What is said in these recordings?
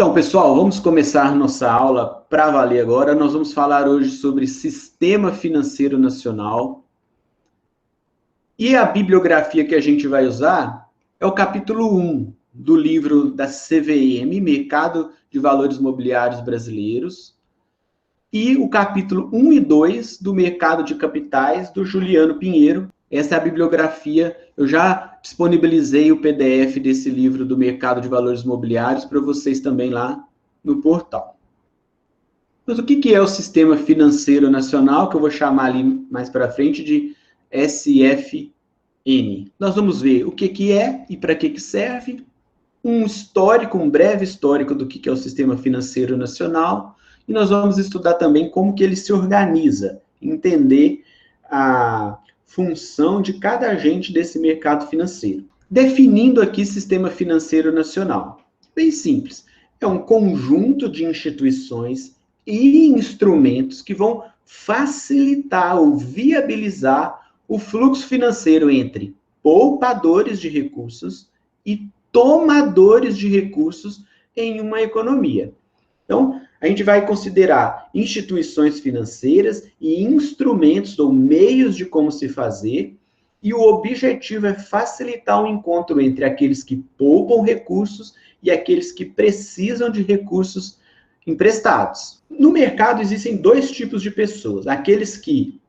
Então, pessoal, vamos começar nossa aula para valer agora. Nós vamos falar hoje sobre Sistema Financeiro Nacional. E a bibliografia que a gente vai usar é o capítulo 1 do livro da CVM, Mercado de Valores Mobiliários Brasileiros, e o capítulo 1 e 2 do Mercado de Capitais, do Juliano Pinheiro. Essa é a bibliografia. Eu já disponibilizei o PDF desse livro do Mercado de Valores Mobiliários para vocês também lá no portal. Mas o que é o Sistema Financeiro Nacional, que eu vou chamar ali mais para frente de SFN? Nós vamos ver o que é e para que serve, um histórico, um breve histórico do que é o Sistema Financeiro Nacional, e nós vamos estudar também como que ele se organiza, entender a função de cada agente desse mercado financeiro. Definindo aqui Sistema Financeiro Nacional. Bem simples, é um conjunto de instituições e instrumentos que vão facilitar ou viabilizar o fluxo financeiro entre poupadores de recursos e tomadores de recursos em uma economia. Então, a gente vai considerar instituições financeiras e instrumentos ou meios de como se fazer, e o objetivo é facilitar o encontro entre aqueles que poupam recursos e aqueles que precisam de recursos emprestados. No mercado existem dois tipos de pessoas: aqueles que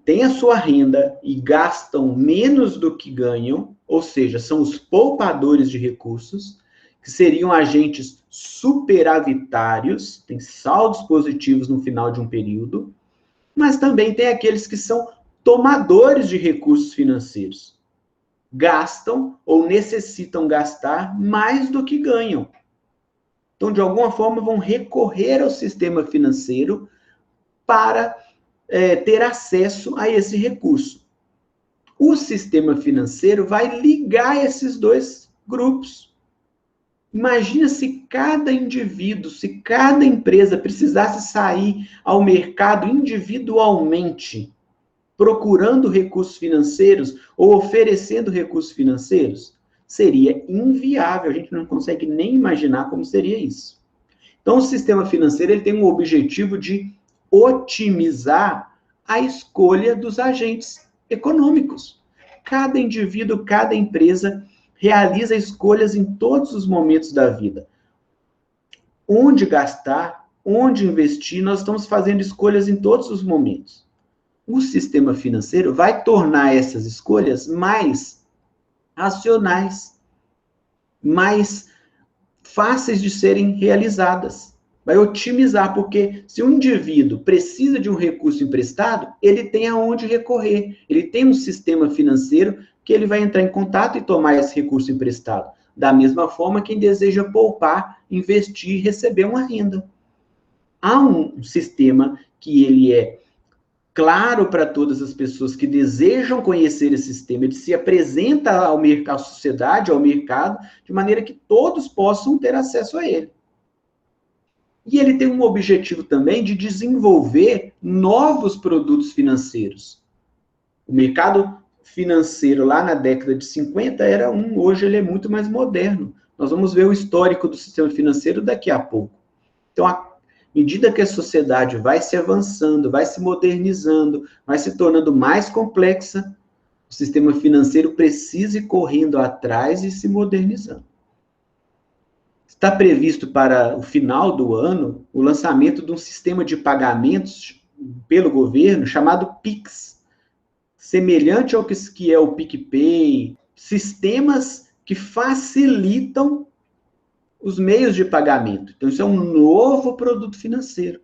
têm a sua renda e gastam menos do que ganham, ou seja, são os poupadores de recursos, que seriam agentes superavitários, têm saldos positivos no final de um período, mas também tem aqueles que são tomadores de recursos financeiros. Gastam ou necessitam gastar mais do que ganham. Então, de alguma forma, vão recorrer ao sistema financeiro para ter acesso a esse recurso. O sistema financeiro vai ligar esses dois grupos. Imagina se cada indivíduo, se cada empresa precisasse sair ao mercado individualmente, procurando recursos financeiros ou oferecendo recursos financeiros. Seria inviável, a gente não consegue nem imaginar como seria isso. Então, o sistema financeiro ele tem um objetivo de otimizar a escolha dos agentes econômicos. Cada indivíduo, cada empresa realiza escolhas em todos os momentos da vida. Onde gastar, onde investir, nós estamos fazendo escolhas em todos os momentos. O sistema financeiro vai tornar essas escolhas mais racionais, mais fáceis de serem realizadas. Vai otimizar, porque se um indivíduo precisa de um recurso emprestado, ele tem aonde recorrer, ele tem um sistema financeiro que ele vai entrar em contato e tomar esse recurso emprestado. Da mesma forma, quem deseja poupar, investir e receber uma renda. Há um sistema que ele é claro para todas as pessoas que desejam conhecer esse sistema, ele se apresenta ao mercado, à sociedade, ao mercado, de maneira que todos possam ter acesso a ele. E ele tem um objetivo também de desenvolver novos produtos financeiros. O mercado financeiro lá na década de 50 era hoje ele é muito mais moderno. Nós vamos ver o histórico do sistema financeiro daqui a pouco. Então, à medida que a sociedade vai se avançando, vai se modernizando, vai se tornando mais complexa, o sistema financeiro precisa ir correndo atrás e se modernizando. Está previsto para o final do ano o lançamento de um sistema de pagamentos pelo governo chamado PIX, semelhante ao que é o PicPay, sistemas que facilitam os meios de pagamento. Então, isso é um novo produto financeiro.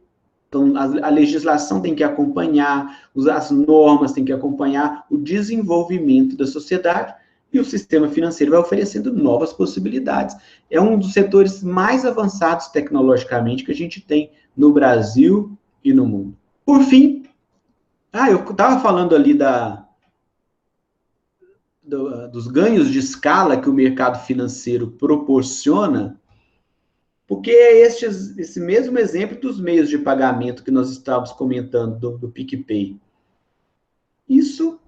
Então, a legislação tem que acompanhar, as normas têm que acompanhar o desenvolvimento da sociedade, e o sistema financeiro vai oferecendo novas possibilidades. É um dos setores mais avançados tecnologicamente que a gente tem no Brasil e no mundo. Por fim, eu estava falando ali dos ganhos de escala que o mercado financeiro proporciona, porque é esse mesmo exemplo dos meios de pagamento que nós estávamos comentando do PicPay. Isso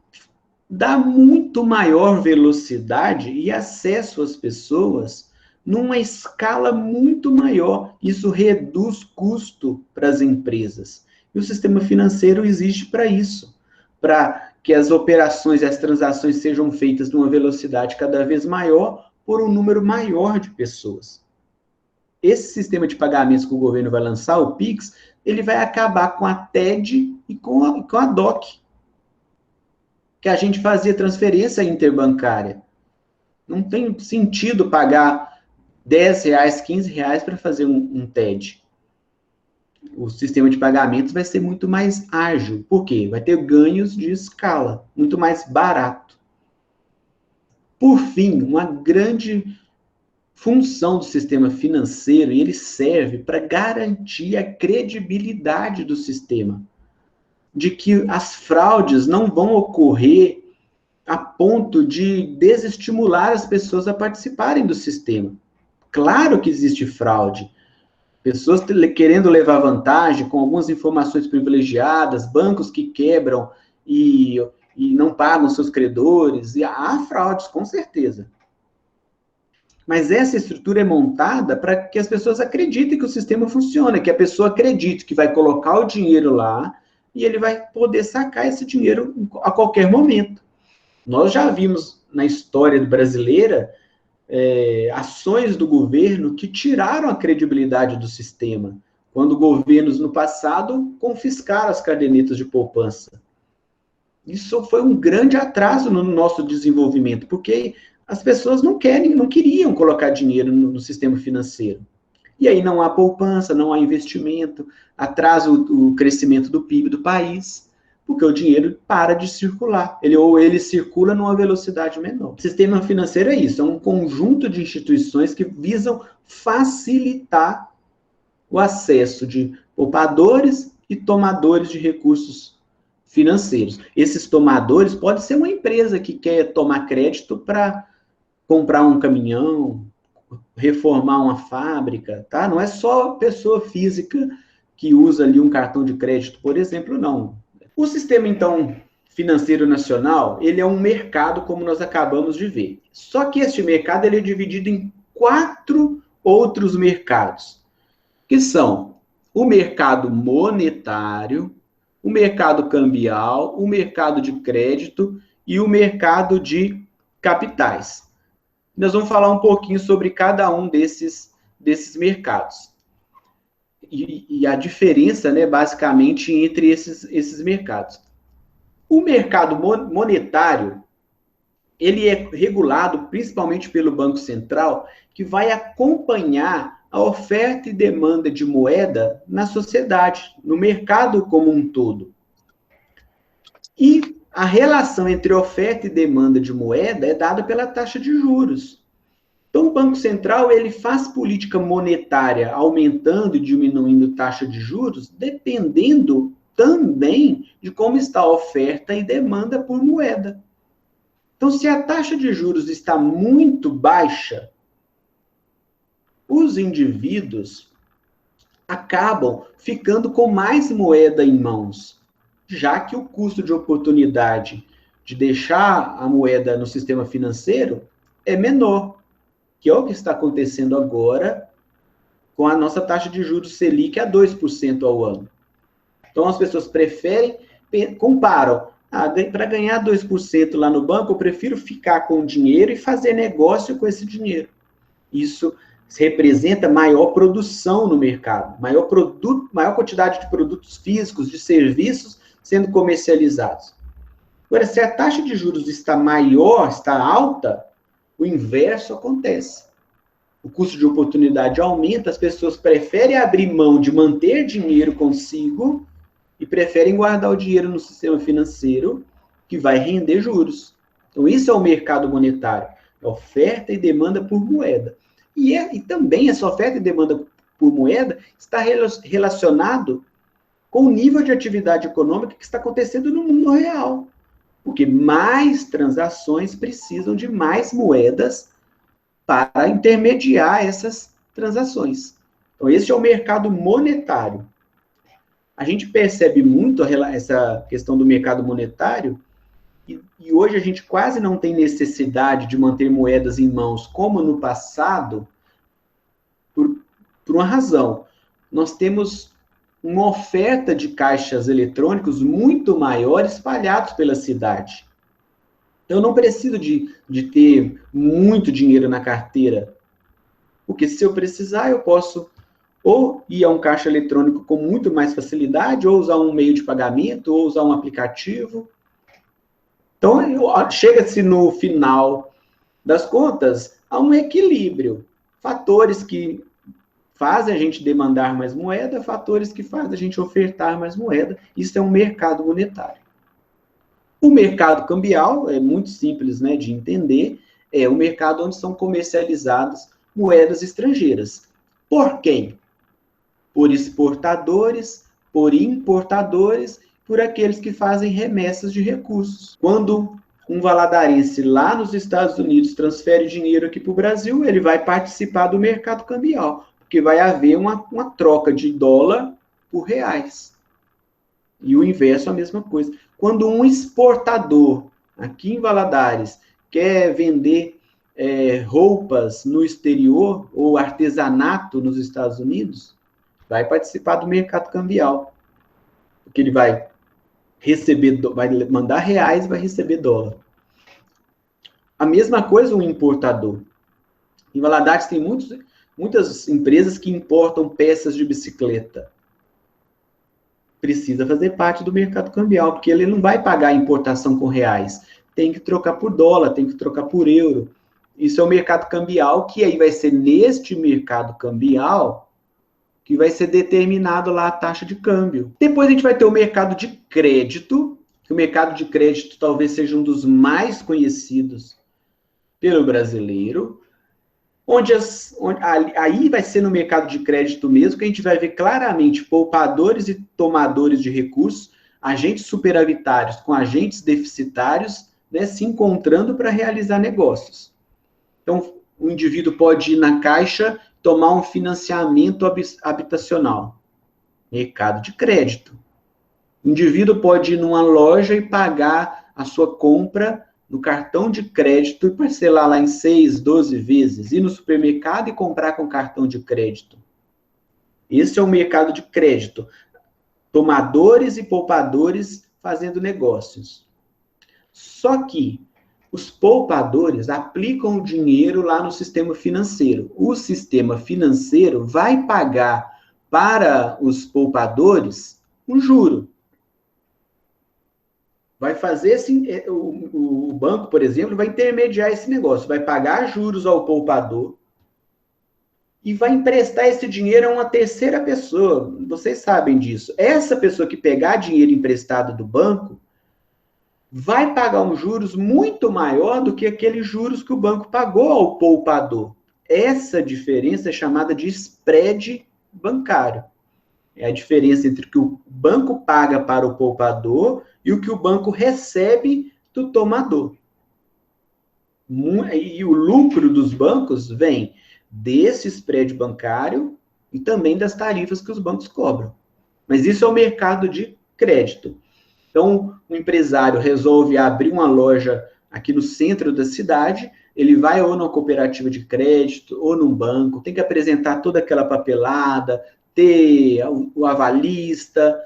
dá muito maior velocidade e acesso às pessoas numa escala muito maior. Isso reduz custo para as empresas. E o sistema financeiro existe para isso, para que as operações e as transações sejam feitas numa velocidade cada vez maior por um número maior de pessoas. Esse sistema de pagamentos que o governo vai lançar, o Pix, ele vai acabar com a TED e com a DOC, que a gente fazia transferência interbancária. Não tem sentido pagar R$10, R$15 para fazer um TED. O sistema de pagamentos vai ser muito mais ágil. Por quê? Vai ter ganhos de escala, muito mais barato. Por fim, uma grande função do sistema financeiro, e ele serve para garantir a credibilidade do sistema, de que as fraudes não vão ocorrer a ponto de desestimular as pessoas a participarem do sistema. Claro que existe fraude. Pessoas querendo levar vantagem com algumas informações privilegiadas, bancos que quebram e não pagam seus credores. E há fraudes, com certeza. Mas essa estrutura é montada para que as pessoas acreditem que o sistema funciona, que a pessoa acredite que vai colocar o dinheiro lá e ele vai poder sacar esse dinheiro a qualquer momento. Nós já vimos na história brasileira ações do governo que tiraram a credibilidade do sistema, quando governos no passado confiscaram as cadernetas de poupança. Isso foi um grande atraso no nosso desenvolvimento, porque as pessoas não queriam colocar dinheiro no sistema financeiro. E aí não há poupança, não há investimento, atrasa o crescimento do PIB do país, porque o dinheiro para de circular. Ele circula numa velocidade menor. O sistema financeiro é isso, é um conjunto de instituições que visam facilitar o acesso de poupadores e tomadores de recursos financeiros. Esses tomadores podem ser uma empresa que quer tomar crédito para comprar um caminhão, reformar uma fábrica, tá? Não é só pessoa física que usa ali um cartão de crédito, por exemplo, não. O sistema, então, financeiro nacional, ele é um mercado, como nós acabamos de ver. Só que este mercado ele é dividido em 4 outros mercados, que são o mercado monetário, o mercado cambial, o mercado de crédito e o mercado de capitais. Nós vamos falar um pouquinho sobre cada um desses mercados. E a diferença, né, basicamente, entre esses mercados. O mercado monetário, ele é regulado principalmente pelo Banco Central, que vai acompanhar a oferta e demanda de moeda na sociedade, no mercado como um todo. E a relação entre oferta e demanda de moeda é dada pela taxa de juros. Então, o Banco Central ele faz política monetária aumentando e diminuindo taxa de juros, dependendo também de como está a oferta e demanda por moeda. Então, se a taxa de juros está muito baixa, os indivíduos acabam ficando com mais moeda em mãos, já que o custo de oportunidade de deixar a moeda no sistema financeiro é menor, que é o que está acontecendo agora com a nossa taxa de juros Selic a 2% ao ano. Então, as pessoas comparam, para ganhar 2% lá no banco, eu prefiro ficar com o dinheiro e fazer negócio com esse dinheiro. Isso representa maior produção no mercado, maior quantidade de produtos físicos, de serviços sendo comercializados. Agora, se a taxa de juros está maior, está alta, o inverso acontece. O custo de oportunidade aumenta, as pessoas preferem abrir mão de manter dinheiro consigo e preferem guardar o dinheiro no sistema financeiro, que vai render juros. Então, isso é o mercado monetário, é oferta e demanda por moeda. E também essa oferta e demanda por moeda está relacionado com o nível de atividade econômica que está acontecendo no mundo real. Porque mais transações precisam de mais moedas para intermediar essas transações. Então, esse é o mercado monetário. A gente percebe muito essa questão do mercado monetário e hoje a gente quase não tem necessidade de manter moedas em mãos como no passado, por uma razão. Nós temos uma oferta de caixas eletrônicos muito maior espalhados pela cidade. Eu não preciso de ter muito dinheiro na carteira, porque se eu precisar, eu posso ou ir a um caixa eletrônico com muito mais facilidade, ou usar um meio de pagamento, ou usar um aplicativo. Então, chega-se no final das contas a um equilíbrio. Fatores que fazem a gente demandar mais moeda, fatores que fazem a gente ofertar mais moeda. Isso é um mercado monetário. O mercado cambial é muito simples, né, de entender. É o mercado onde são comercializadas moedas estrangeiras. Por quem? Por exportadores, por importadores, por aqueles que fazem remessas de recursos. Quando um valadarense lá nos Estados Unidos transfere dinheiro aqui para o Brasil, ele vai participar do mercado cambial, porque vai haver uma troca de dólar por reais. E o inverso é a mesma coisa. Quando um exportador aqui em Valadares quer vender roupas no exterior ou artesanato nos Estados Unidos, vai participar do mercado cambial, porque ele vai mandar reais, vai receber dólar. A mesma coisa um importador. Em Valadares tem muitas empresas que importam peças de bicicleta. Precisa fazer parte do mercado cambial, porque ele não vai pagar a importação com reais. Tem que trocar por dólar, tem que trocar por euro. Isso é o mercado cambial, que aí vai ser neste mercado cambial que vai ser determinado lá a taxa de câmbio. Depois a gente vai ter o mercado de crédito, que o mercado de crédito talvez seja um dos mais conhecidos pelo brasileiro, onde aí vai ser no mercado de crédito mesmo que a gente vai ver claramente poupadores e tomadores de recursos, agentes superavitários com agentes deficitários, né, se encontrando para realizar negócios. Então, o indivíduo pode ir na Caixa tomar um financiamento habitacional. Mercado de crédito. O indivíduo pode ir numa loja e pagar a sua compra no cartão de crédito e parcelar lá em 6, 12 vezes. Ir no supermercado e comprar com cartão de crédito. Esse é o mercado de crédito. Tomadores e poupadores fazendo negócios. Só que os poupadores aplicam o dinheiro lá no sistema financeiro. O sistema financeiro vai pagar para os poupadores um juro. Vai fazer assim, o banco, por exemplo, vai intermediar esse negócio, vai pagar juros ao poupador e vai emprestar esse dinheiro a uma terceira pessoa. Vocês sabem disso. Essa pessoa que pegar dinheiro emprestado do banco vai pagar um juros muito maior do que aqueles juros que o banco pagou ao poupador. Essa diferença é chamada de spread bancário. É a diferença entre o que o banco paga para o poupador e o que o banco recebe do tomador. E o lucro dos bancos vem desse spread bancário e também das tarifas que os bancos cobram. Mas isso é o mercado de crédito. Então, o empresário resolve abrir uma loja aqui no centro da cidade, ele vai ou numa cooperativa de crédito ou num banco, tem que apresentar toda aquela papelada, ter o avalista,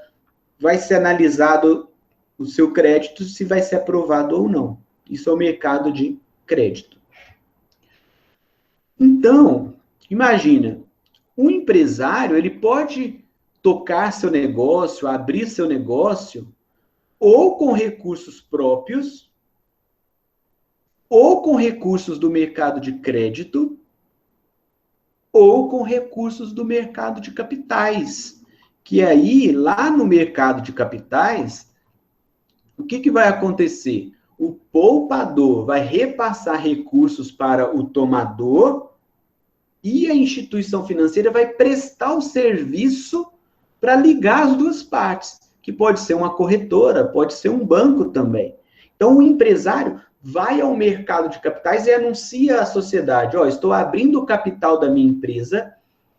vai ser analisado o seu crédito se vai ser aprovado ou não. Isso é o mercado de crédito. Então, imagina, um empresário, ele pode tocar seu negócio, abrir seu negócio, ou com recursos próprios, ou com recursos do mercado de crédito, ou com recursos do mercado de capitais. Que aí, lá no mercado de capitais, o que vai acontecer? O poupador vai repassar recursos para o tomador e a instituição financeira vai prestar o serviço para ligar as duas partes, que pode ser uma corretora, pode ser um banco também. Então, o empresário vai ao mercado de capitais e anuncia à sociedade, estou abrindo o capital da minha empresa,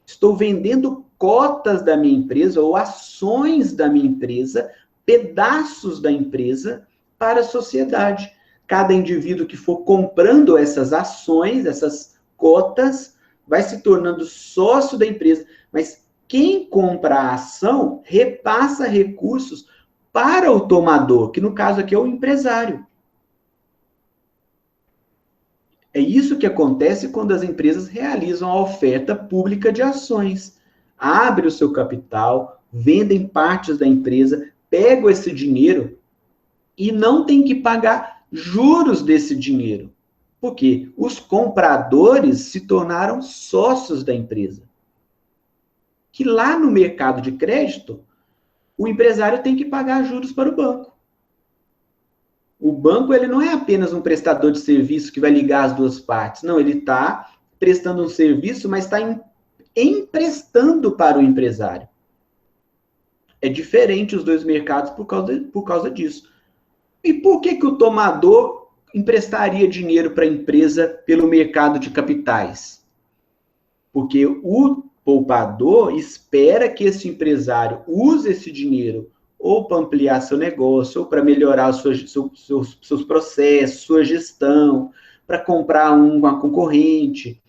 estou vendendo cotas da minha empresa ou ações da minha empresa, pedaços da empresa para a sociedade. Cada indivíduo que for comprando essas ações, essas cotas, vai se tornando sócio da empresa, mas quem compra a ação repassa recursos para o tomador, que no caso aqui é o empresário. É isso que acontece quando as empresas realizam a oferta pública de ações. Abre o seu capital, vendem partes da empresa, pegam esse dinheiro e não tem que pagar juros desse dinheiro. Porque os compradores se tornaram sócios da empresa. Que lá no mercado de crédito, o empresário tem que pagar juros para o banco. O banco ele não é apenas um prestador de serviço que vai ligar as duas partes. Não, ele está prestando um serviço, mas está emprestando para o empresário. É diferente os dois mercados por causa disso. E por que o tomador emprestaria dinheiro para a empresa pelo mercado de capitais? Porque o poupador espera que esse empresário use esse dinheiro ou para ampliar seu negócio, ou para melhorar seus processos, sua gestão, para comprar uma concorrente.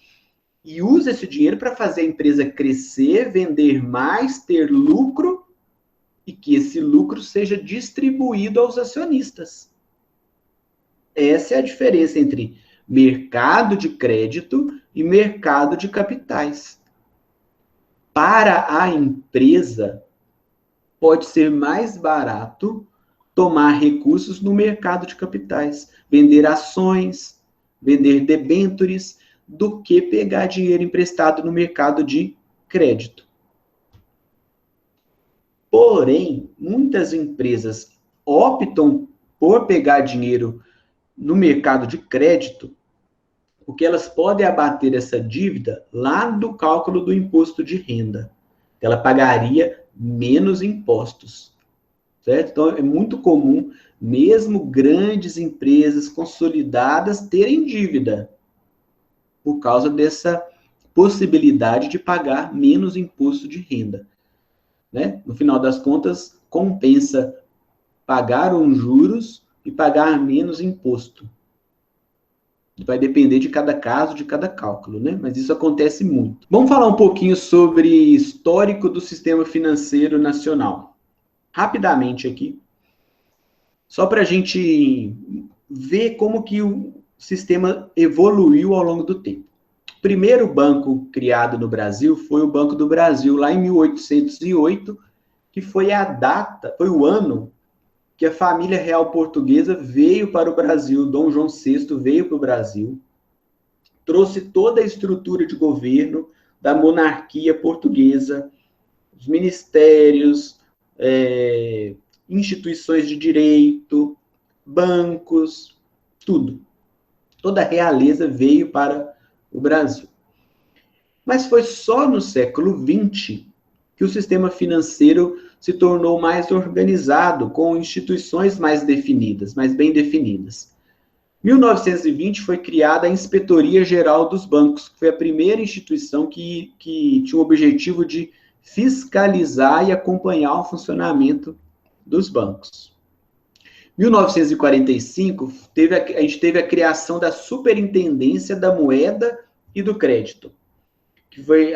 E usa esse dinheiro para fazer a empresa crescer, vender mais, ter lucro, e que esse lucro seja distribuído aos acionistas. Essa é a diferença entre mercado de crédito e mercado de capitais. Para a empresa, pode ser mais barato tomar recursos no mercado de capitais, vender ações, vender debêntures, do que pegar dinheiro emprestado no mercado de crédito. Porém, muitas empresas optam por pegar dinheiro no mercado de crédito, porque elas podem abater essa dívida lá do cálculo do imposto de renda. Ela pagaria menos impostos, certo? Então, é muito comum, mesmo grandes empresas consolidadas terem dívida, por causa dessa possibilidade de pagar menos imposto de renda, né? No final das contas, compensa pagar uns juros e pagar menos imposto. Vai depender de cada caso, de cada cálculo, né? Mas isso acontece muito. Vamos falar um pouquinho sobre histórico do sistema financeiro nacional. Rapidamente aqui, só para a gente ver como que o sistema evoluiu ao longo do tempo. O primeiro banco criado no Brasil foi o Banco do Brasil, lá em 1808, que foi foi o ano que a família real portuguesa veio para o Brasil. Dom João VI veio para o Brasil, trouxe toda a estrutura de governo da monarquia portuguesa, os ministérios, instituições de direito, bancos, tudo. Toda a realeza veio para o Brasil. Mas foi só no século XX que o sistema financeiro se tornou mais organizado, com instituições mais definidas, mais bem definidas. Em 1920 foi criada a Inspetoria Geral dos Bancos, que foi a primeira instituição que tinha o objetivo de fiscalizar e acompanhar o funcionamento dos bancos. Em 1945, a gente teve a criação da Superintendência da Moeda e do Crédito, que foi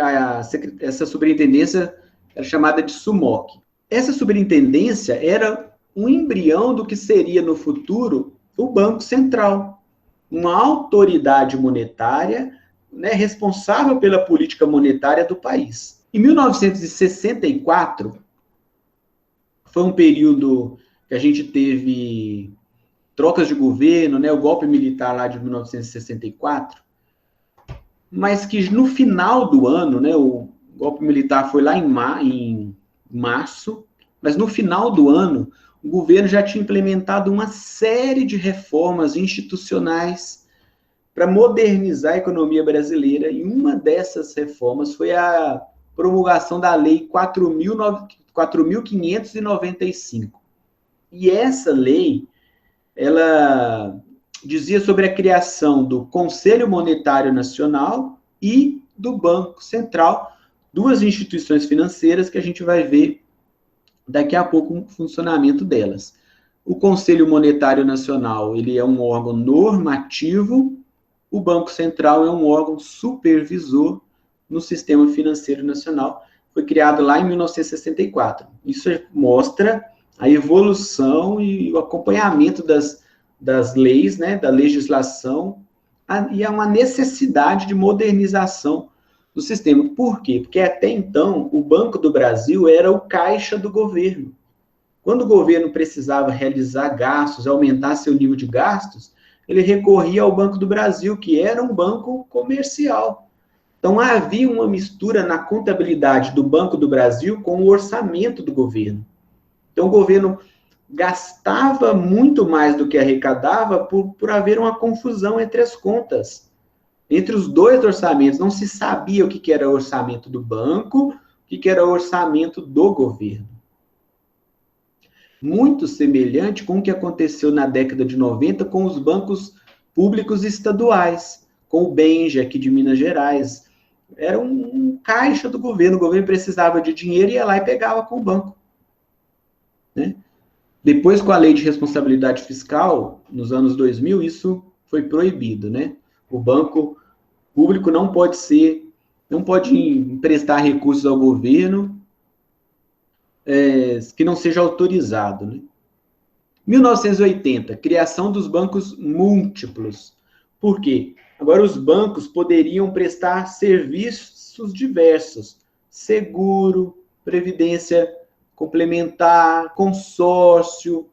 essa superintendência era chamada de SUMOC. Essa superintendência era um embrião do que seria no futuro o Banco Central, uma autoridade monetária, né, responsável pela política monetária do país. Em 1964, foi um período que a gente teve trocas de governo, né, o golpe militar lá de 1964, mas que no final do ano, né, o golpe militar foi lá em março, mas no final do ano, o governo já tinha implementado uma série de reformas institucionais para modernizar a economia brasileira, e uma dessas reformas foi a promulgação da Lei 4.595. E essa lei, ela dizia sobre a criação do Conselho Monetário Nacional e do Banco Central, duas instituições financeiras que a gente vai ver daqui a pouco o funcionamento delas. O Conselho Monetário Nacional, ele é um órgão normativo, o Banco Central é um órgão supervisor, no sistema financeiro nacional. Foi criado lá em 1964. Isso mostra a evolução e o acompanhamento das leis, né, da legislação, e há uma necessidade de modernização do sistema. Por quê? Porque até então, o Banco do Brasil era o caixa do governo. Quando o governo precisava realizar gastos, aumentar seu nível de gastos, ele recorria ao Banco do Brasil, que era um banco comercial. Então, havia uma mistura na contabilidade do Banco do Brasil com o orçamento do governo. Então, o governo gastava muito mais do que arrecadava por haver uma confusão entre as contas. Entre os dois orçamentos, não se sabia o que era o orçamento do banco, o que era o orçamento do governo. Muito semelhante com o que aconteceu na década de 90 com os bancos públicos estaduais, com o Benja, aqui de Minas Gerais. Era um caixa do governo, o governo precisava de dinheiro e ia lá e pegava com o banco. Né? Depois, com a lei de responsabilidade fiscal, nos anos 2000, isso foi proibido, né? O banco público não pode emprestar recursos ao governo que não seja autorizado, né? 1980, criação dos bancos múltiplos. Por quê? Agora os bancos poderiam prestar serviços diversos: seguro, previdência complementar, consórcio,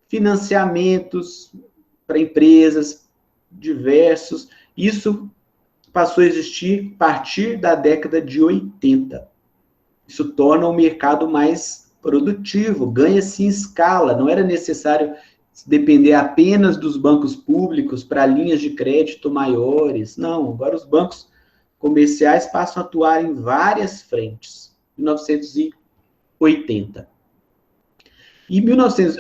financiamentos para empresas diversos. Isso passou a existir a partir da década de 80. Isso torna o mercado mais produtivo, ganha-se em escala. Não era necessário depender apenas dos bancos públicos para linhas de crédito maiores. Não, agora os bancos comerciais passam a atuar em várias frentes. 1980. E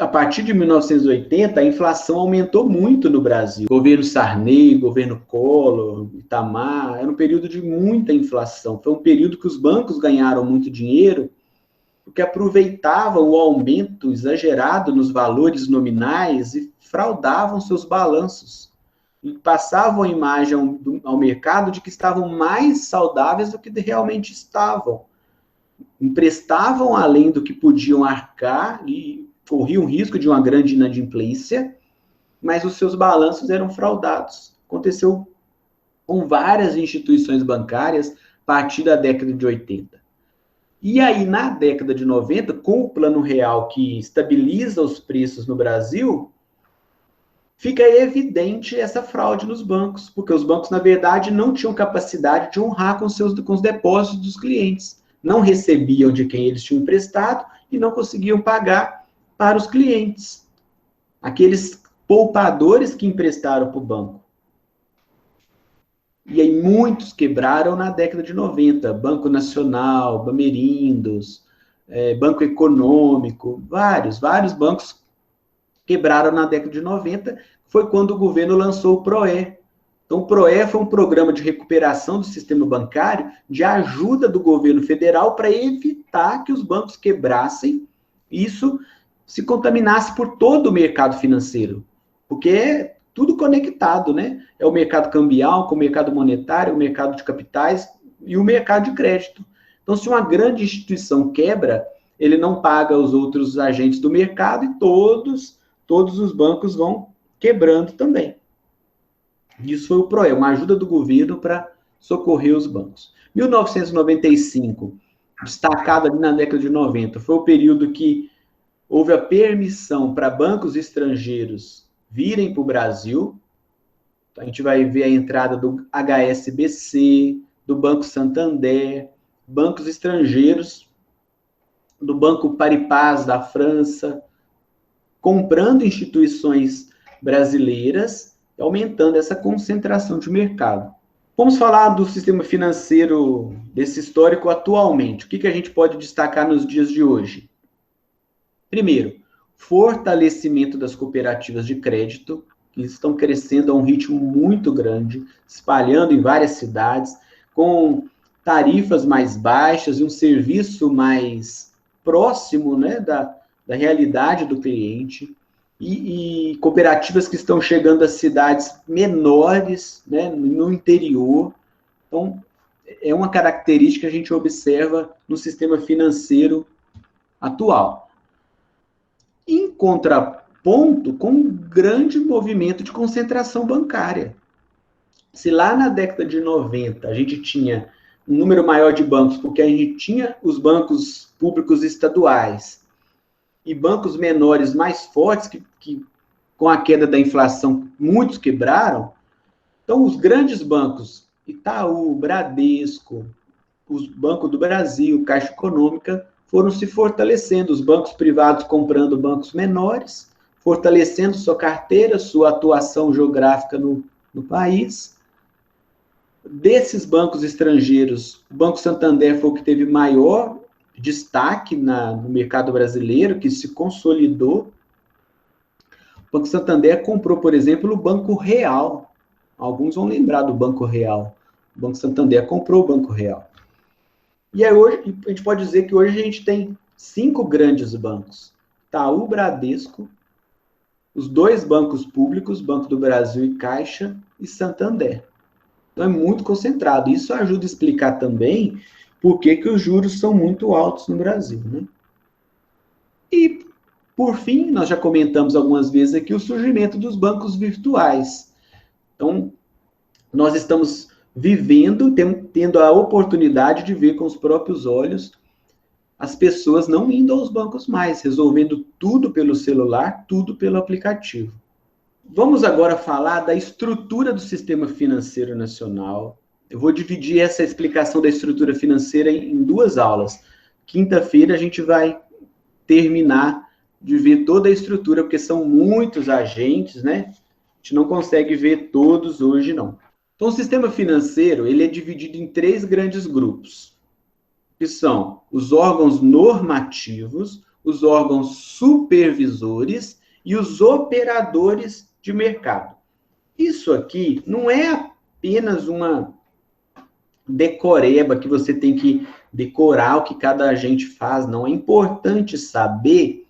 a partir de 1980, a inflação aumentou muito no Brasil. Governo Sarney, governo Collor, Itamar, era um período de muita inflação. Foi um período que os bancos ganharam muito dinheiro, porque aproveitavam o aumento exagerado nos valores nominais e fraudavam seus balanços. E passavam a imagem ao mercado de que estavam mais saudáveis do que realmente estavam. Emprestavam além do que podiam arcar e corriam risco de uma grande inadimplência, mas os seus balanços eram fraudados. Aconteceu com várias instituições bancárias a partir da década de 80. E aí, na década de 90, com o Plano Real que estabiliza os preços no Brasil, fica evidente essa fraude nos bancos, porque os bancos, na verdade, não tinham capacidade de honrar com os depósitos dos clientes. Não recebiam de quem eles tinham emprestado e não conseguiam pagar para os clientes. Aqueles poupadores que emprestaram para o banco. E aí muitos quebraram na década de 90. Banco Nacional, Bamerindos, Banco Econômico, vários bancos quebraram na década de 90. Foi quando o governo lançou o PROE. Então, o PROE foi um programa de recuperação do sistema bancário, de ajuda do governo federal para evitar que os bancos quebrassem e isso se contaminasse por todo o mercado financeiro, porque é tudo conectado, né? É o mercado cambial com o mercado monetário, o mercado de capitais e o mercado de crédito. Então, se uma grande instituição quebra, ele não paga os outros agentes do mercado e todos os bancos vão quebrando também. Isso foi o PROE, uma ajuda do governo para socorrer os bancos. 1995, destacado ali na década de 90, foi o período que houve a permissão para bancos estrangeiros virem para o Brasil. A gente vai ver a entrada do HSBC, do Banco Santander, bancos estrangeiros, do Banco Paribas da França, comprando instituições brasileiras, aumentando essa concentração de mercado. Vamos falar do sistema financeiro desse histórico atualmente. O que a gente pode destacar nos dias de hoje? Primeiro, fortalecimento das cooperativas de crédito, que estão crescendo a um ritmo muito grande, espalhando em várias cidades, com tarifas mais baixas e um serviço mais próximo, né, da realidade do cliente. E cooperativas que estão chegando a cidades menores, né, no interior. Então, é uma característica que a gente observa no sistema financeiro atual. Em contraponto com um grande movimento de concentração bancária. Se lá na década de 90 a gente tinha um número maior de bancos, porque a gente tinha os bancos públicos estaduais e bancos menores mais fortes, que com a queda da inflação, muitos quebraram. Então, os grandes bancos, Itaú, Bradesco, os Banco do Brasil, Caixa Econômica, foram se fortalecendo, os bancos privados comprando bancos menores, fortalecendo sua carteira, sua atuação geográfica no país. Desses bancos estrangeiros, o Banco Santander foi o que teve maior destaque no mercado brasileiro, que se consolidou. O Banco Santander comprou, por exemplo, o Banco Real. Alguns vão lembrar do Banco Real. O Banco Santander comprou o Banco Real. E aí hoje, a gente pode dizer que hoje a gente tem 5 grandes bancos. Itaú, Bradesco, os 2 bancos públicos, Banco do Brasil e Caixa, e Santander. Então é muito concentrado. Isso ajuda a explicar também por que os juros são muito altos no Brasil, né? E, por fim, nós já comentamos algumas vezes aqui o surgimento dos bancos virtuais. Então, nós estamos vivendo, tendo a oportunidade de ver com os próprios olhos as pessoas não indo aos bancos mais, resolvendo tudo pelo celular, tudo pelo aplicativo. Vamos agora falar da estrutura do sistema financeiro nacional. Eu vou dividir essa explicação da estrutura financeira em 2 aulas. Quinta-feira a gente vai terminar de ver toda a estrutura, porque são muitos agentes, né? A gente não consegue ver todos hoje, não. Então, o sistema financeiro, ele é dividido em 3 grandes grupos, que são os órgãos normativos, os órgãos supervisores e os operadores de mercado. Isso aqui não é apenas uma decoreba que você tem que decorar o que cada agente faz, não. É importante saber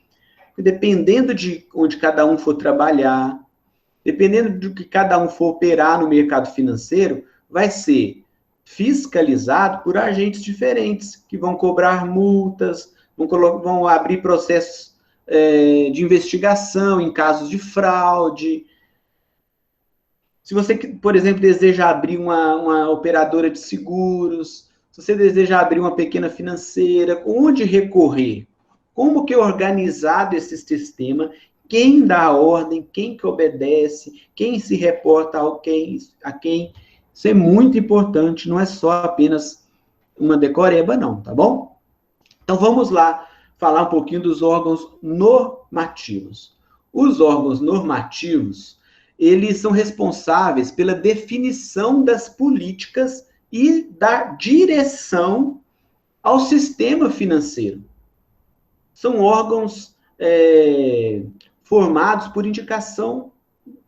que dependendo de onde cada um for trabalhar, dependendo do que cada um for operar no mercado financeiro, vai ser fiscalizado por agentes diferentes, que vão cobrar multas, vão abrir processos de investigação em casos de fraude. Se você, por exemplo, deseja abrir uma operadora de seguros, se você deseja abrir uma pequena financeira, onde recorrer? Como que é organizado esse sistema? Quem dá a ordem? Quem que obedece? Quem se reporta a quem? Isso é muito importante, não é só apenas uma decoreba, não, tá bom? Então, vamos lá falar um pouquinho dos órgãos normativos. Os órgãos normativos, eles são responsáveis pela definição das políticas e da direção ao sistema financeiro. São órgãos formados por indicação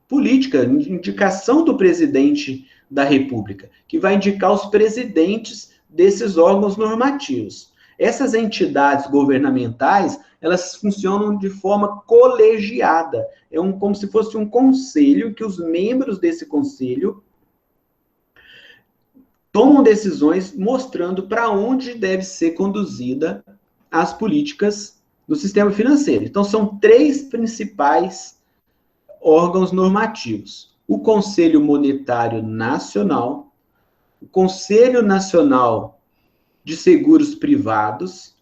política, indicação do presidente da República, que vai indicar os presidentes desses órgãos normativos. Essas entidades governamentais, elas funcionam de forma colegiada. Como se fosse um conselho, que os membros desse conselho tomam decisões mostrando para onde deve ser conduzida as políticas do sistema financeiro. Então, são 3 principais órgãos normativos: o Conselho Monetário Nacional, o Conselho Nacional de Seguros Privados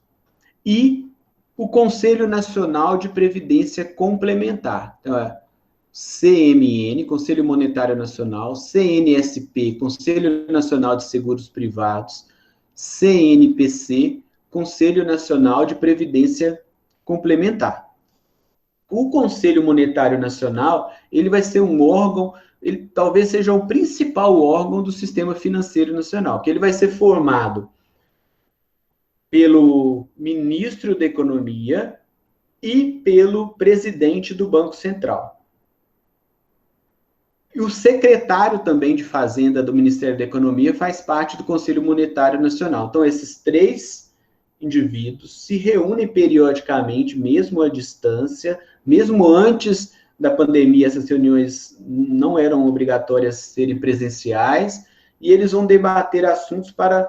e o Conselho Nacional de Previdência Complementar. Então, CMN, Conselho Monetário Nacional, CNSP, Conselho Nacional de Seguros Privados, CNPC, Conselho Nacional de Previdência Complementar. O Conselho Monetário Nacional, ele vai ser um órgão, ele talvez seja o principal órgão do sistema financeiro nacional, que ele vai ser formado pelo ministro da Economia e pelo presidente do Banco Central. E o secretário também de Fazenda do Ministério da Economia faz parte do Conselho Monetário Nacional. Então, esses 3 indivíduos se reúnem periodicamente, mesmo à distância, mesmo antes da pandemia, essas reuniões não eram obrigatórias serem presenciais, e eles vão debater assuntos para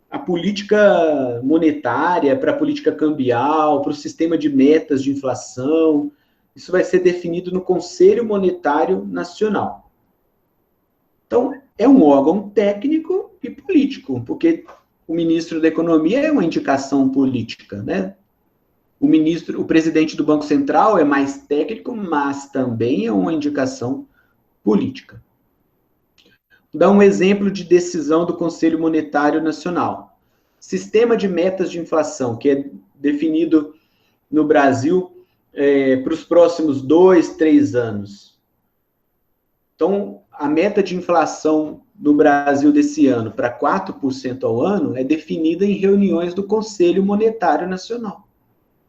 a política monetária, para a política cambial, para o sistema de metas de inflação. Isso vai ser definido no Conselho Monetário Nacional. Então, é um órgão técnico e político, porque o ministro da Economia é uma indicação política, né? O presidente do Banco Central é mais técnico, mas também é uma indicação política. Vou dar um exemplo de decisão do Conselho Monetário Nacional. Sistema de metas de inflação, que é definido no Brasil para os próximos 2, 3 anos. Então, a meta de inflação no Brasil desse ano para 4% ao ano é definida em reuniões do Conselho Monetário Nacional.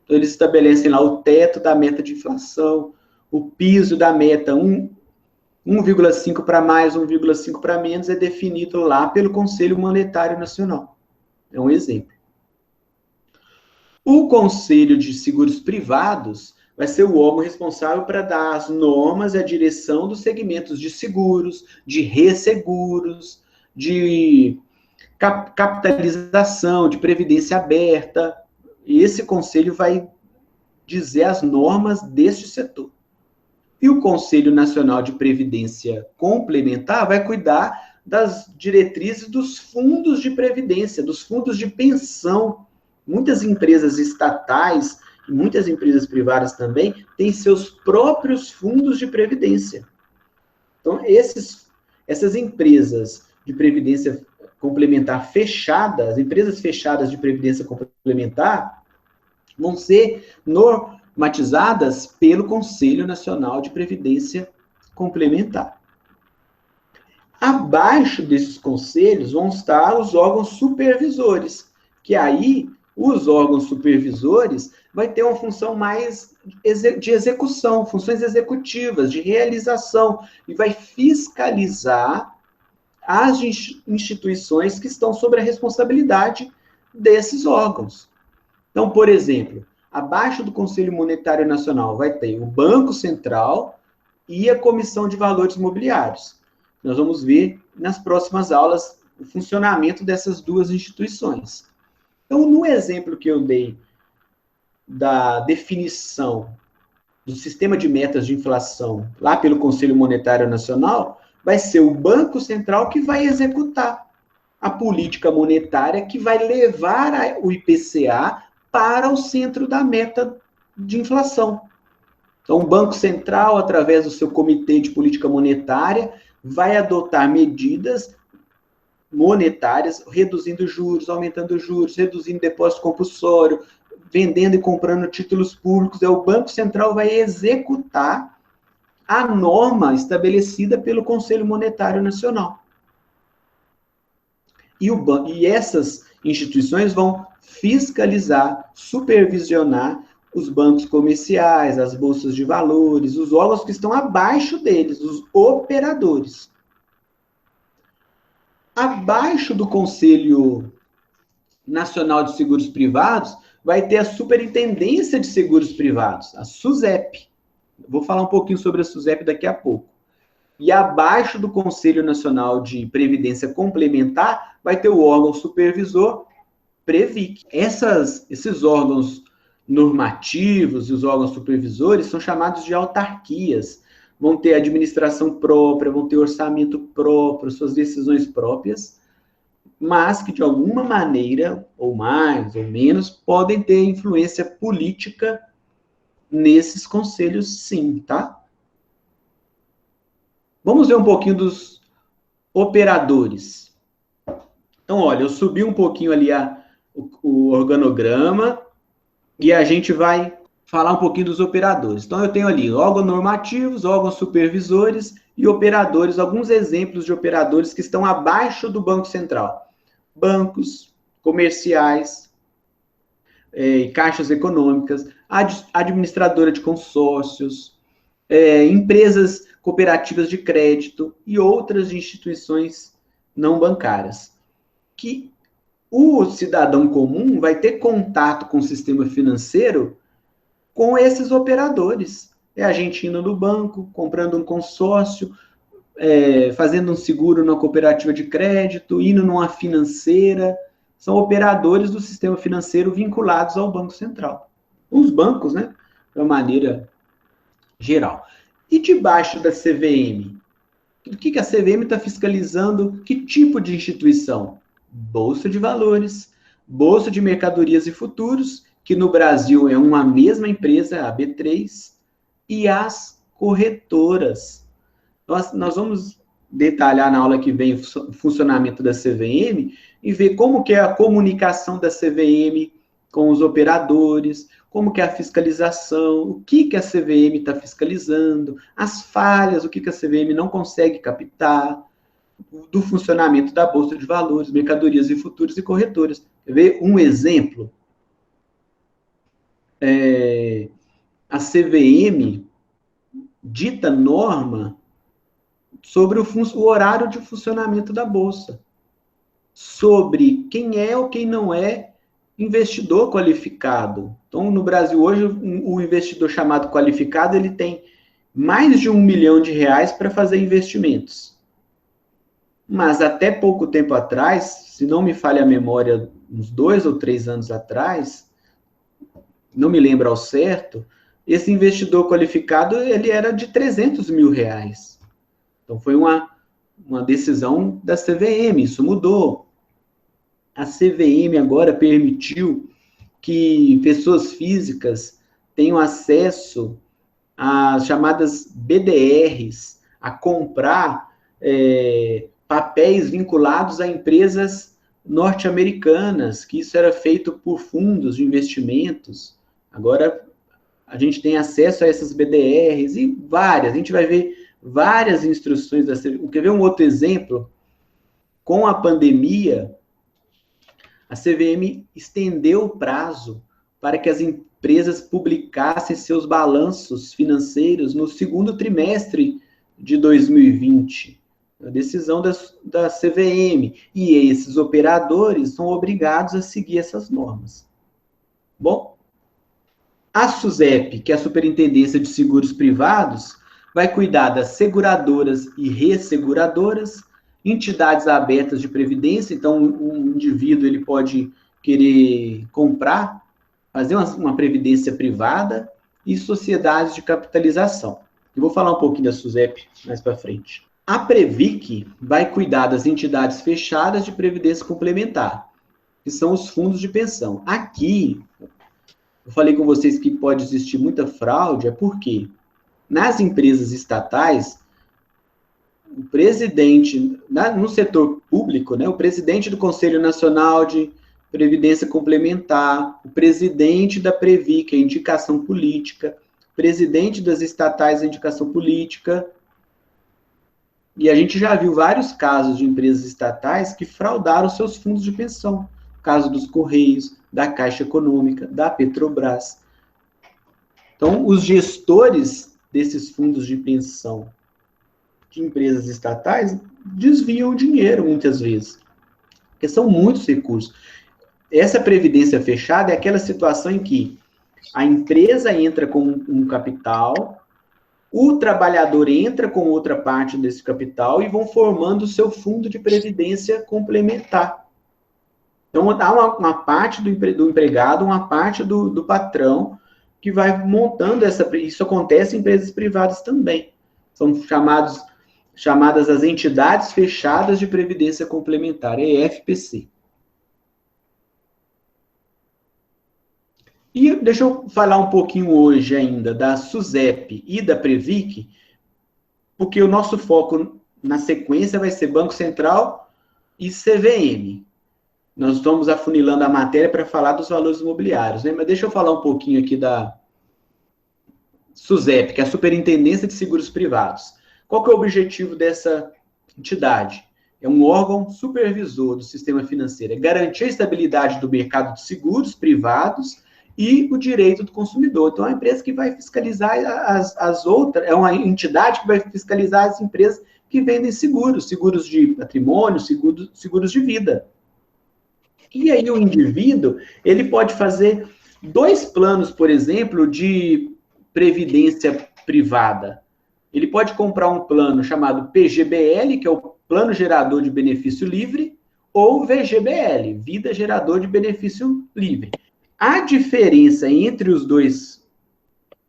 Então, eles estabelecem lá o teto da meta de inflação, o piso da meta 1,5 para mais, 1,5 para menos, é definido lá pelo Conselho Monetário Nacional. É um exemplo. O Conselho de Seguros Privados vai ser o órgão responsável para dar as normas e a direção dos segmentos de seguros, de resseguros, de capitalização, de previdência aberta. E esse conselho vai dizer as normas deste setor. E o Conselho Nacional de Previdência Complementar vai cuidar das diretrizes dos fundos de previdência, dos fundos de pensão. Muitas empresas estatais e muitas empresas privadas também têm seus próprios fundos de previdência. Então, essas empresas de previdência complementar fechadas, empresas fechadas de previdência complementar, vão ser normatizadas pelo Conselho Nacional de Previdência Complementar. Abaixo desses conselhos vão estar os órgãos supervisores, que aí os órgãos supervisores vai ter uma função mais de execução, funções executivas, de realização, e vai fiscalizar as instituições que estão sob a responsabilidade desses órgãos. Então, por exemplo, abaixo do Conselho Monetário Nacional vai ter o Banco Central e a Comissão de Valores Mobiliários. Nós vamos ver nas próximas aulas o funcionamento dessas duas instituições. Então, no exemplo que eu dei da definição do sistema de metas de inflação lá pelo Conselho Monetário Nacional, vai ser o Banco Central que vai executar a política monetária que vai levar o IPCA para o centro da meta de inflação. Então, o Banco Central, através do seu Comitê de Política Monetária, vai adotar medidas monetárias, reduzindo juros, aumentando juros, reduzindo depósito compulsório, vendendo e comprando títulos públicos. O Banco Central vai executar a norma estabelecida pelo Conselho Monetário Nacional. E essas instituições vão fiscalizar, supervisionar os bancos comerciais, as bolsas de valores, os órgãos que estão abaixo deles, os operadores. Abaixo do Conselho Nacional de Seguros Privados, vai ter a Superintendência de Seguros Privados, a SUSEP. Vou falar um pouquinho sobre a SUSEP daqui a pouco. E abaixo do Conselho Nacional de Previdência Complementar, vai ter o órgão supervisor, Previc. Esses órgãos normativos e os órgãos supervisores são chamados de autarquias. Vão ter administração própria, vão ter orçamento próprio, suas decisões próprias, mas que de alguma maneira, ou mais ou menos, podem ter influência política nesses conselhos, sim, tá? Vamos ver um pouquinho dos operadores. Então, olha, eu subi um pouquinho ali o organograma e a gente vai falar um pouquinho dos operadores. Então, eu tenho ali órgãos normativos, órgãos supervisores e operadores, alguns exemplos de operadores que estão abaixo do Banco Central. Bancos, comerciais, caixas econômicas, administradora de consórcios, empresas cooperativas de crédito e outras instituições não bancárias. Que o cidadão comum vai ter contato com o sistema financeiro com esses operadores. É a gente indo no banco, comprando um consórcio, fazendo um seguro numa cooperativa de crédito, indo numa financeira, são operadores do sistema financeiro vinculados ao Banco Central. Os bancos, né, de uma maneira geral. E debaixo da CVM? O que a CVM está fiscalizando? Que tipo de instituição? Bolsa de Valores, Bolsa de Mercadorias e Futuros, que no Brasil é uma mesma empresa, a B3, e as corretoras. Nós vamos detalhar na aula que vem o funcionamento da CVM e ver como que é a comunicação da CVM com os operadores, como que é a fiscalização, o que a CVM está fiscalizando, as falhas, o que a CVM não consegue captar, do funcionamento da Bolsa de Valores, Mercadorias e Futuros e corretoras. Quer ver um exemplo? A CVM dita norma sobre o horário de funcionamento da Bolsa, sobre quem é ou quem não é investidor qualificado. Então, no Brasil, hoje, o investidor chamado qualificado, ele tem mais de R$1 milhão para fazer investimentos. Mas até pouco tempo atrás, se não me falha a memória, uns 2 ou 3 anos atrás, não me lembro ao certo, esse investidor qualificado, ele era de R$300 mil. Então, foi uma decisão da CVM, isso mudou. A CVM agora permitiu que pessoas físicas tenham acesso às chamadas BDRs, a comprar papéis vinculados a empresas norte-americanas, que isso era feito por fundos de investimentos. Agora, a gente tem acesso a essas BDRs e várias, a gente vai ver várias instruções da CVM. Quer ver um outro exemplo? Com a pandemia, a CVM estendeu o prazo para que as empresas publicassem seus balanços financeiros no segundo trimestre de 2020. A decisão da CVM. E esses operadores são obrigados a seguir essas normas. Bom, a SUSEP, que é a Superintendência de Seguros Privados, vai cuidar das seguradoras e resseguradoras, entidades abertas de previdência. Então, um indivíduo ele pode querer comprar, fazer uma previdência privada, e sociedades de capitalização. Eu vou falar um pouquinho da SUSEP mais para frente. A Previc vai cuidar das entidades fechadas de previdência complementar, que são os fundos de pensão. Aqui, eu falei com vocês que pode existir muita fraude, é porque nas empresas estatais, o presidente, no setor público, né, o presidente do Conselho Nacional de Previdência Complementar, o presidente da Previc, a indicação política, presidente das estatais, a indicação política. E a gente já viu vários casos de empresas estatais que fraudaram seus fundos de pensão. O caso dos Correios, da Caixa Econômica, da Petrobras. Então, os gestores desses fundos de pensão de empresas estatais desviam o dinheiro, muitas vezes. Porque são muitos recursos. Essa previdência fechada é aquela situação em que a empresa entra com um capital, o trabalhador entra com outra parte desse capital e vão formando o seu fundo de previdência complementar. Então, dá uma parte do empregado, uma parte do patrão, que vai montando isso acontece em empresas privadas também. São chamadas as entidades fechadas de previdência complementar, EFPC. E deixa eu falar um pouquinho hoje ainda da SUSEP e da Previc, porque o nosso foco na sequência vai ser Banco Central e CVM. Nós estamos afunilando a matéria para falar dos valores imobiliários, né? Mas deixa eu falar um pouquinho aqui da SUSEP, que é a Superintendência de Seguros Privados. Qual que é o objetivo dessa entidade? É um órgão supervisor do sistema financeiro, é garantir a estabilidade do mercado de seguros privados e o direito do consumidor. Então, é uma empresa que vai fiscalizar as outras, é uma entidade que vai fiscalizar as empresas que vendem seguros, seguros de patrimônio, seguros de vida. E aí o indivíduo, ele pode fazer 2 planos, por exemplo, de previdência privada. Ele pode comprar um plano chamado PGBL, que é o Plano Gerador de Benefício Livre, ou VGBL, Vida Gerador de Benefício Livre. A diferença entre os dois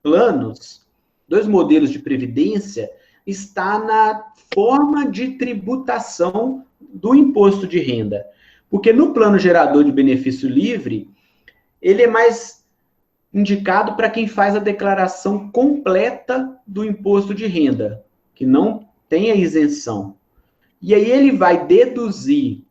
planos, dois modelos de previdência, está na forma de tributação do imposto de renda. Porque no Plano Gerador de Benefício Livre, ele é mais indicado para quem faz a declaração completa do imposto de renda, que não tem a isenção. E aí ele vai deduzir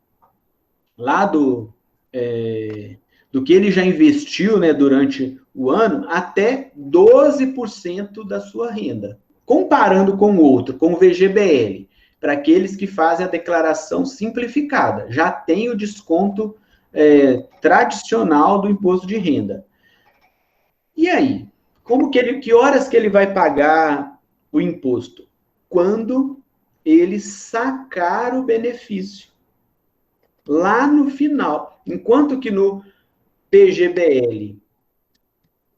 lá do que ele já investiu, né, durante o ano, até 12% da sua renda. Comparando com o outro, com o VGBL, para aqueles que fazem a declaração simplificada, já tem o desconto tradicional do imposto de renda. E aí? Que horas que ele vai pagar o imposto? Quando ele sacar o benefício. Lá no final. Enquanto que no PGBL,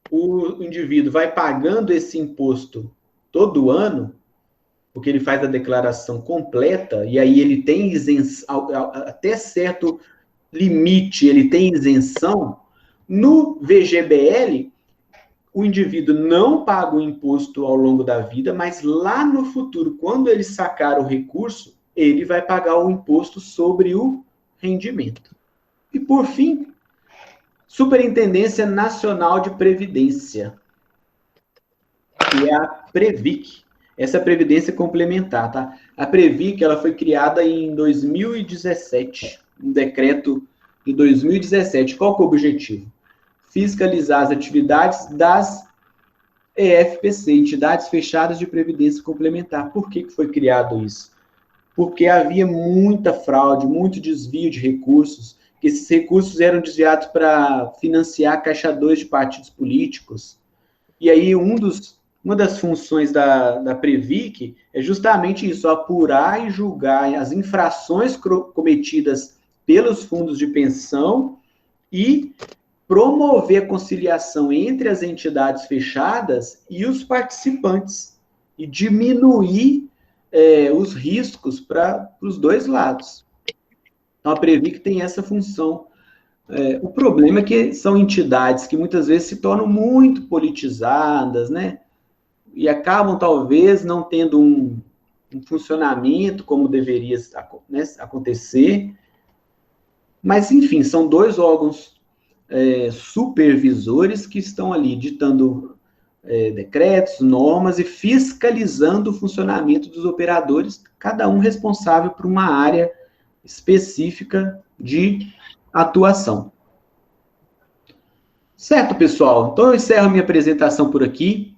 o indivíduo vai pagando esse imposto todo ano, porque ele faz a declaração completa, e aí ele tem isenção, até certo limite, ele tem isenção. No VGBL, o indivíduo não paga o imposto ao longo da vida, mas lá no futuro, quando ele sacar o recurso, ele vai pagar o imposto sobre o rendimento. E, por fim, Superintendência Nacional de Previdência, que é a Previc. Essa é a Previdência Complementar, tá? A Previc, ela foi criada em 2017, um decreto em 2017. Qual que é o objetivo? Fiscalizar as atividades das EFPC, Entidades Fechadas de Previdência Complementar. Por que foi criado isso? Porque havia muita fraude, muito desvio de recursos, que esses recursos eram desviados para financiar Caixa 2 de partidos políticos. E aí, uma das funções da Previc é justamente isso, apurar e julgar as infrações cometidas pelos fundos de pensão e promover a conciliação entre as entidades fechadas e os participantes e diminuir os riscos para os dois lados. Então, a Previc tem essa função. O problema é que são entidades que muitas vezes se tornam muito politizadas, né? E acabam, talvez, não tendo um funcionamento como deveria, né, acontecer. Mas, enfim, são dois órgãos supervisores que estão ali ditando decretos, normas e fiscalizando o funcionamento dos operadores, cada um responsável por uma área específica de atuação. Certo, pessoal? Então eu encerro minha apresentação por aqui.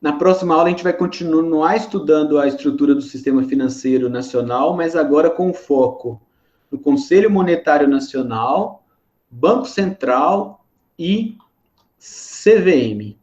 Na próxima aula a gente vai continuar estudando a estrutura do Sistema Financeiro Nacional, mas agora com foco no Conselho Monetário Nacional, Banco Central e CVM.